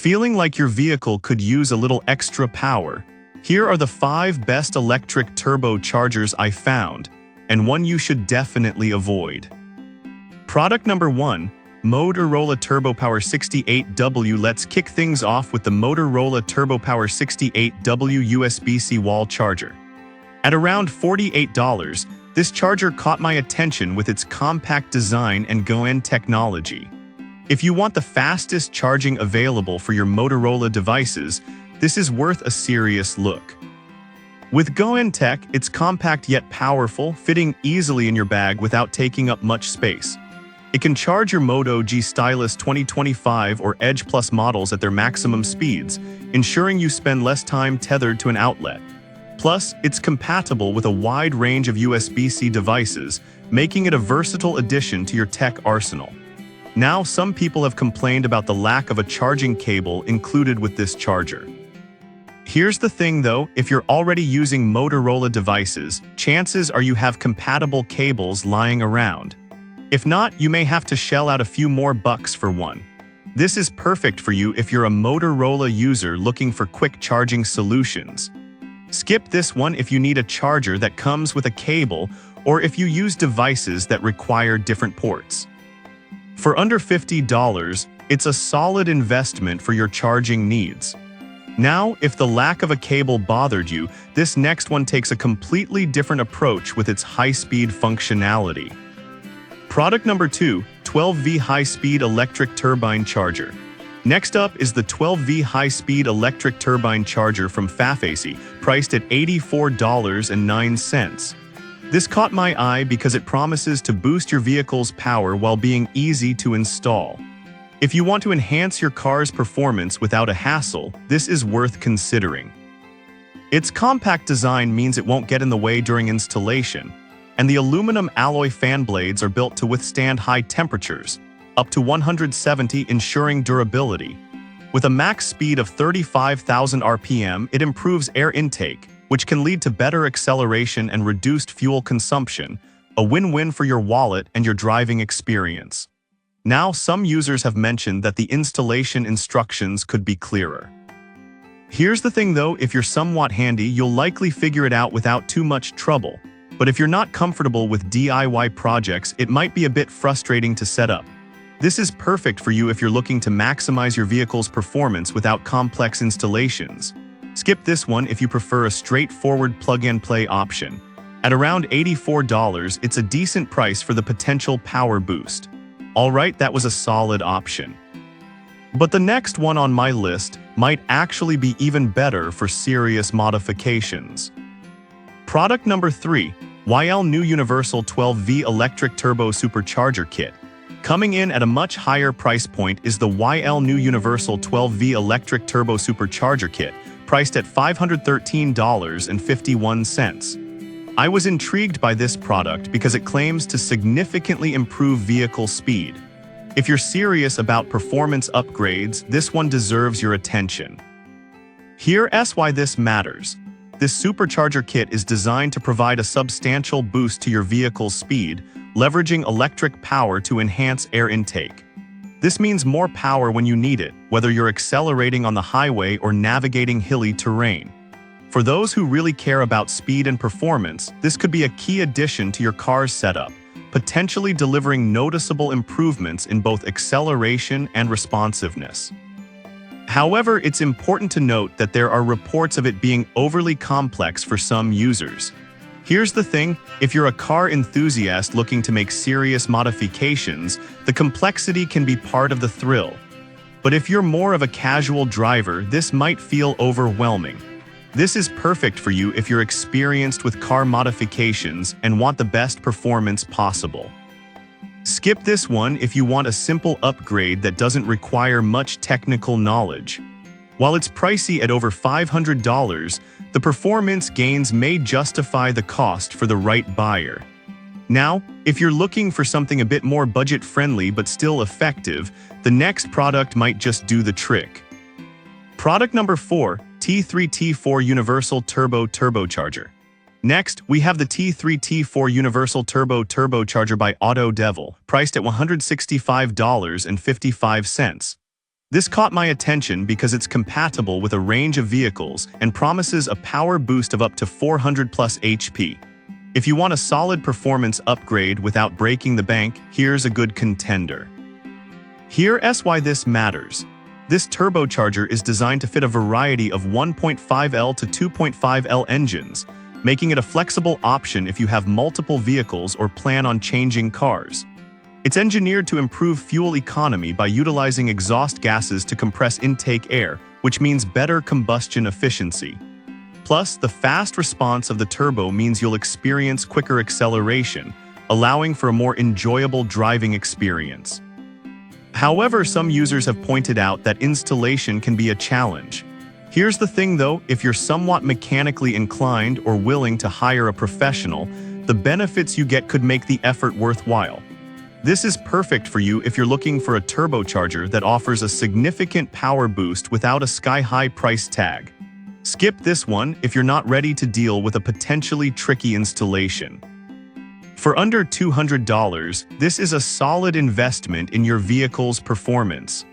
Feeling like your vehicle could use a little extra power? Here are the 5 best electric turbochargers I found, and one you should definitely avoid. Product number 1, Motorola TurboPower 68W. Let's kick things off with the Motorola TurboPower 68W USB-C wall charger. At around $48, this charger caught my attention with its compact design and GoN technology. If you want the fastest charging available for your Motorola devices, this is worth a serious look. With GoN tech, it's compact yet powerful, fitting easily in your bag without taking up much space. It can charge your Moto G Stylus 2025 or Edge Plus models at their maximum speeds, ensuring you spend less time tethered to an outlet. Plus, it's compatible with a wide range of USB-C devices, making it a versatile addition to your tech arsenal. Now, some people have complained about the lack of a charging cable included with this charger. Here's the thing though, if you're already using Motorola devices, chances are you have compatible cables lying around. If not, you may have to shell out a few more bucks for one. This is perfect for you if you're a Motorola user looking for quick charging solutions. Skip this one if you need a charger that comes with a cable or if you use devices that require different ports. For under $50, it's a solid investment for your charging needs. Now, if the lack of a cable bothered you, this next one takes a completely different approach with its high-speed functionality. Product number 2, 12V high-speed electric turbine charger. Next up is the 12V high-speed electric turbine charger from FAFAC, priced at $84.09. This caught my eye because it promises to boost your vehicle's power while being easy to install. If you want to enhance your car's performance without a hassle, this is worth considering. Its compact design means it won't get in the way during installation, and the aluminum alloy fan blades are built to withstand high temperatures, up to 170, ensuring durability. With a max speed of 35,000 RPM, it improves air intake, which can lead to better acceleration and reduced fuel consumption, a win-win for your wallet and your driving experience. Now, some users have mentioned that the installation instructions could be clearer. Here's the thing though, if you're somewhat handy, you'll likely figure it out without too much trouble. But if you're not comfortable with DIY projects, it might be a bit frustrating to set up. This is perfect for you if you're looking to maximize your vehicle's performance without complex installations. Skip this one if you prefer a straightforward plug-and-play option. At around $84, it's a decent price for the potential power boost. Alright, that was a solid option. But the next one on my list might actually be even better for serious modifications. Product number 3, YL New Universal 12V Electric Turbo Supercharger Kit. Coming in at a much higher price point is the YL New Universal 12V Electric Turbo Supercharger Kit, priced at $513.51. I was intrigued by this product because it claims to significantly improve vehicle speed. If you're serious about performance upgrades, this one deserves your attention. Here's why this matters. This supercharger kit is designed to provide a substantial boost to your vehicle's speed, leveraging electric power to enhance air intake. This means more power when you need it, whether you're accelerating on the highway or navigating hilly terrain. For those who really care about speed and performance, this could be a key addition to your car's setup, potentially delivering noticeable improvements in both acceleration and responsiveness. However, it's important to note that there are reports of it being overly complex for some users. Here's the thing, if you're a car enthusiast looking to make serious modifications, the complexity can be part of the thrill. But if you're more of a casual driver, this might feel overwhelming. This is perfect for you if you're experienced with car modifications and want the best performance possible. Skip this one if you want a simple upgrade that doesn't require much technical knowledge. While it's pricey at over $500, the performance gains may justify the cost for the right buyer. Now, if you're looking for something a bit more budget-friendly but still effective, the next product might just do the trick. Product number 4, T3-T4 Universal Turbo Turbocharger. Next, we have the T3-T4 Universal Turbo Turbocharger by Auto Devil, priced at $165.55. This caught my attention because it's compatible with a range of vehicles and promises a power boost of up to 400 plus HP. If you want a solid performance upgrade without breaking the bank, here's a good contender. Here's why this matters. This turbocharger is designed to fit a variety of 1.5L to 2.5L engines, making it a flexible option if you have multiple vehicles or plan on changing cars. It's engineered to improve fuel economy by utilizing exhaust gases to compress intake air, which means better combustion efficiency. Plus, the fast response of the turbo means you'll experience quicker acceleration, allowing for a more enjoyable driving experience. However, some users have pointed out that installation can be a challenge. Here's the thing though, if you're somewhat mechanically inclined or willing to hire a professional, the benefits you get could make the effort worthwhile. This is perfect for you if you're looking for a turbocharger that offers a significant power boost without a sky-high price tag. Skip this one if you're not ready to deal with a potentially tricky installation. For under $200, this is a solid investment in your vehicle's performance.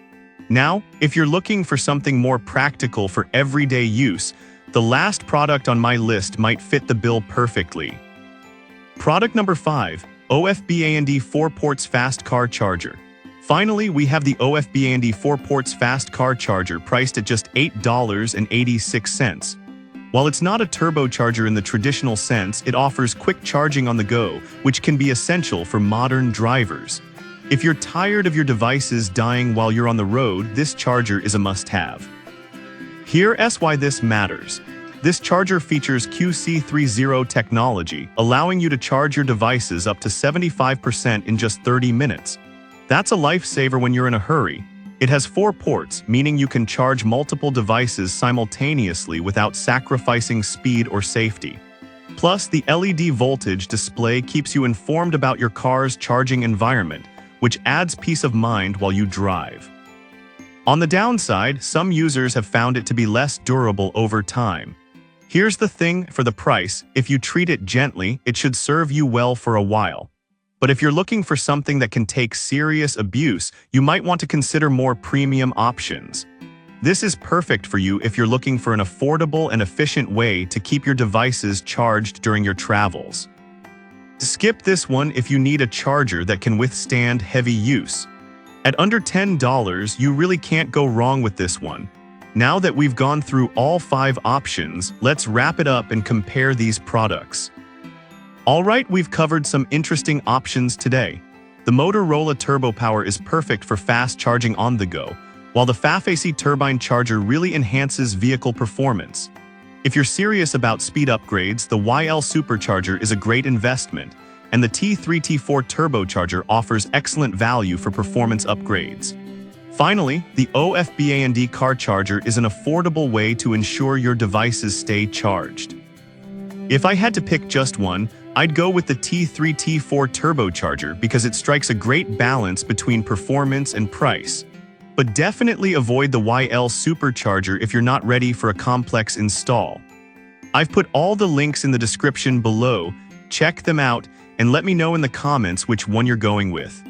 Now, if you're looking for something more practical for everyday use, the last product on my list might fit the bill perfectly. Product number 5. OFB&D 4-ports fast car charger. Finally, we have the OFB&D 4-ports fast car charger priced at just $8.86. While it's not a turbocharger in the traditional sense, it offers quick charging on the go, which can be essential for modern drivers. If you're tired of your devices dying while you're on the road, this charger is a must-have. Here's why this matters. This charger features QC30 technology, allowing you to charge your devices up to 75% in just 30 minutes. That's a lifesaver when you're in a hurry. It has 4 ports, meaning you can charge multiple devices simultaneously without sacrificing speed or safety. Plus, the LED voltage display keeps you informed about your car's charging environment, which adds peace of mind while you drive. On the downside, some users have found it to be less durable over time. Here's the thing, for the price, if you treat it gently, it should serve you well for a while. But if you're looking for something that can take serious abuse, you might want to consider more premium options. This is perfect for you if you're looking for an affordable and efficient way to keep your devices charged during your travels. Skip this one if you need a charger that can withstand heavy use. At under $10, you really can't go wrong with this one. Now that we've gone through all 5 options, let's wrap it up and compare these products. Alright, we've covered some interesting options today. The Motorola Turbo Power is perfect for fast charging on the go, while the FAF-AC turbine charger really enhances vehicle performance. If you're serious about speed upgrades, the YL supercharger is a great investment, and the T3-T4 turbocharger offers excellent value for performance upgrades. Finally, the OFB&D car charger is an affordable way to ensure your devices stay charged. If I had to pick just one, I'd go with the T3-T4 turbocharger because it strikes a great balance between performance and price. But definitely avoid the YL supercharger if you're not ready for a complex install. I've put all the links in the description below. Check them out and let me know in the comments which one you're going with.